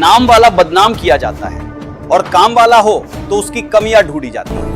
नाम वाला बदनाम किया जाता है और काम वाला हो तो उसकी कमियां ढूंढी जाती हैं।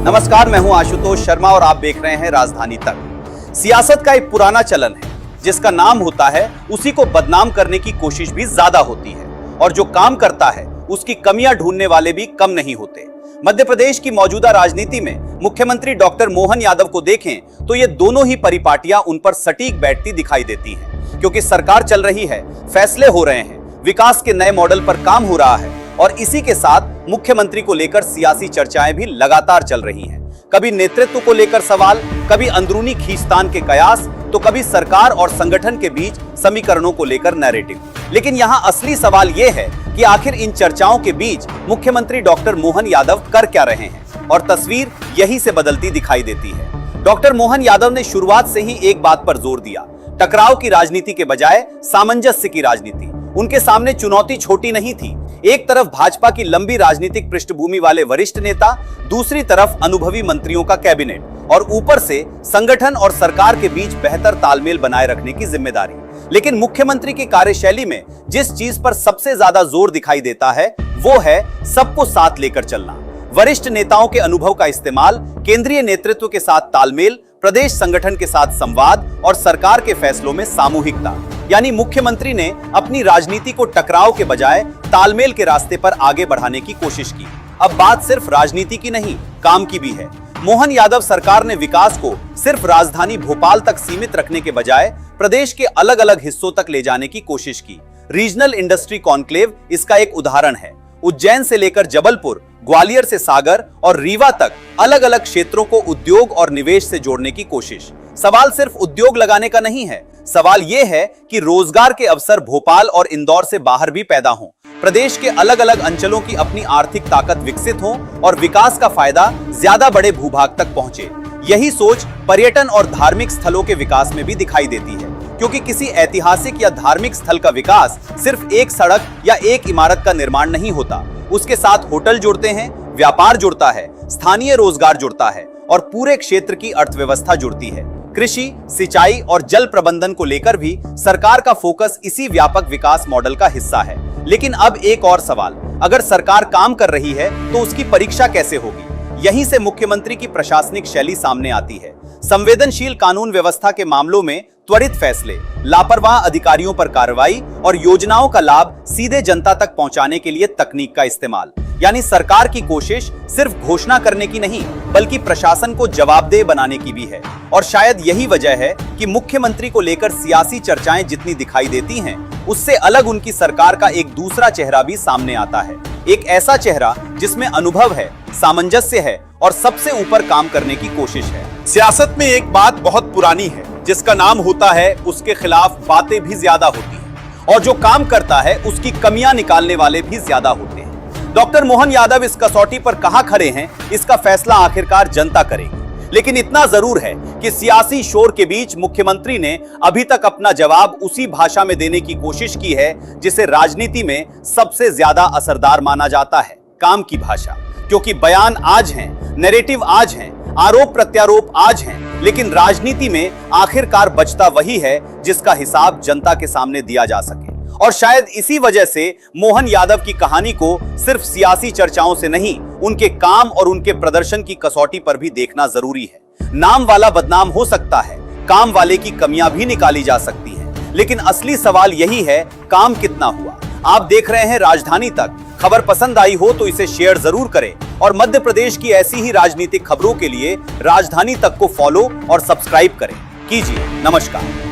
नमस्कार, मैं हूं आशुतोष शर्मा और आप देख रहे हैं राजधानी तक। सियासत का एक पुराना चलन है, जिसका नाम होता है उसी को बदनाम करने की कोशिश भी ज्यादा होती है और जो काम करता है उसकी कमियां ढूंढने वाले भी कम नहीं होते। मध्य प्रदेश की मौजूदा राजनीति में मुख्यमंत्री डॉक्टर मोहन यादव को देखें तो ये दोनों ही परिपाटियां उन पर सटीक बैठती दिखाई देती हैं, क्योंकि सरकार चल रही है, फैसले हो रहे हैं, विकास के नए मॉडल पर काम हो रहा है और इसी के साथ मुख्यमंत्री को लेकर सियासी चर्चाएं भी लगातार चल रही हैं। कभी नेतृत्व को लेकर सवाल, कभी अंदरूनी खींचतान के कयास, तो कभी सरकार और संगठन के बीच समीकरणों को लेकर नैरेटिव। लेकिन यहां असली सवाल यह है कि आखिर इन चर्चाओं के बीच मुख्यमंत्री डॉक्टर मोहन यादव कर क्या रहे हैं, और तस्वीर यही से बदलती दिखाई देती है। डॉक्टर मोहन यादव ने शुरुआत से ही एक बात पर जोर दिया, टकराव की राजनीति के बजाय सामंजस्य की राजनीति। उनके सामने चुनौती छोटी नहीं थी। एक तरफ भाजपा की लंबी राजनीतिक पृष्ठभूमि वाले वरिष्ठ नेता, दूसरी तरफ अनुभवी मंत्रियों का कैबिनेट और ऊपर से संगठन और सरकार के बीच बेहतर तालमेल बनाए रखने की जिम्मेदारी। लेकिन मुख्यमंत्री की कार्यशैली में जिस चीज पर सबसे ज्यादा जोर दिखाई देता है वो है सबको साथ लेकर चलना। वरिष्ठ नेताओं के अनुभव का इस्तेमाल, केंद्रीय नेतृत्व के साथ तालमेल, प्रदेश संगठन के साथ संवाद और सरकार के फैसलों में सामूहिकता। यानी मुख्यमंत्री ने अपनी राजनीति को टकराव के बजाय तालमेल के रास्ते पर आगे बढ़ाने की कोशिश की। अब बात सिर्फ राजनीति की नहीं, काम की भी है। मोहन यादव सरकार ने विकास को सिर्फ राजधानी भोपाल तक सीमित रखने के बजाय प्रदेश के अलग अलग हिस्सों तक ले जाने की कोशिश की। रीजनल इंडस्ट्री कॉन्क्लेव इसका एक उदाहरण है। उज्जैन से लेकर जबलपुर, ग्वालियर से सागर और रीवा तक अलग अलग क्षेत्रों को उद्योग और निवेश से जोड़ने की कोशिश। सवाल सिर्फ उद्योग लगाने का नहीं है, सवाल यह है कि रोजगार के अवसर भोपाल और इंदौर से बाहर भी पैदा हों, प्रदेश के अलग अलग अंचलों की अपनी आर्थिक ताकत विकसित हो और विकास का फायदा ज्यादा बड़े भूभाग तक पहुंचे। यही सोच पर्यटन और धार्मिक स्थलों के विकास में भी दिखाई देती है, क्योंकि किसी ऐतिहासिक या धार्मिक स्थल का विकास सिर्फ एक सड़क या एक इमारत का निर्माण नहीं होता। उसके साथ होटल जुड़ते हैं, व्यापार जुड़ता है, स्थानीय रोजगार जुड़ता है और पूरे क्षेत्र की अर्थव्यवस्था जुड़ती है। कृषि, सिंचाई और जल प्रबंधन को लेकर भी सरकार का फोकस इसी व्यापक विकास मॉडल का हिस्सा है। लेकिन अब एक और सवाल, अगर सरकार काम कर रही है तो उसकी परीक्षा कैसे होगी? यहीं से मुख्यमंत्री की प्रशासनिक शैली सामने आती है। संवेदनशील कानून व्यवस्था के मामलों में त्वरित फैसले, लापरवाह अधिकारियों पर कार्रवाई और योजनाओं का लाभ सीधे जनता तक पहुंचाने के लिए तकनीक का इस्तेमाल। यानी सरकार की कोशिश सिर्फ घोषणा करने की नहीं, बल्कि प्रशासन को जवाबदेह बनाने की भी है। और शायद यही वजह है कि मुख्यमंत्री को लेकर सियासी चर्चाएं जितनी दिखाई देती हैं, उससे अलग उनकी सरकार का एक दूसरा चेहरा भी सामने आता है। एक ऐसा चेहरा जिसमें अनुभव है, सामंजस्य है और सबसे ऊपर काम करने की कोशिश है। सियासत में एक बात बहुत पुरानी है, जिसका नाम होता है उसके खिलाफ बातें भी ज्यादा होती हैं और जो काम करता है उसकी कमियां निकालने वाले भी ज्यादा होते हैं। डॉक्टर मोहन यादव इस कसौटी पर कहां खड़े हैं, इसका फैसला आखिरकार जनता करेगी। लेकिन इतना जरूर है कि सियासी शोर के बीच मुख्यमंत्री ने अभी तक अपना जवाब उसी भाषा में देने की कोशिश की है जिसे राजनीति में सबसे ज्यादा असरदार माना जाता है, काम की भाषा। क्योंकि बयान आज हैं, नैरेटिव आज हैं, आरोप प्रत्यारोप आज हैं, लेकिन राजनीति में आखिरकार बचता वही है जिसका हिसाब जनता के सामने दिया जा सके। और शायद इसी वजह से मोहन यादव की कहानी को सिर्फ सियासी चर्चाओं से नहीं, उनके काम और उनके प्रदर्शन की कसौटी पर भी देखना जरूरी है। नाम वाला बदनाम हो सकता है, काम वाले की कमियां भी निकाली जा सकती हैं, लेकिन असली सवाल यही है, काम कितना हुआ। आप देख रहे हैं राजधानी तक। खबर पसंद आई हो तो इसे शेयर जरूर करें और मध्य प्रदेश की ऐसी ही राजनीतिक खबरों के लिए राजधानी तक को फॉलो और सब्सक्राइब करें। कीजिए। नमस्कार।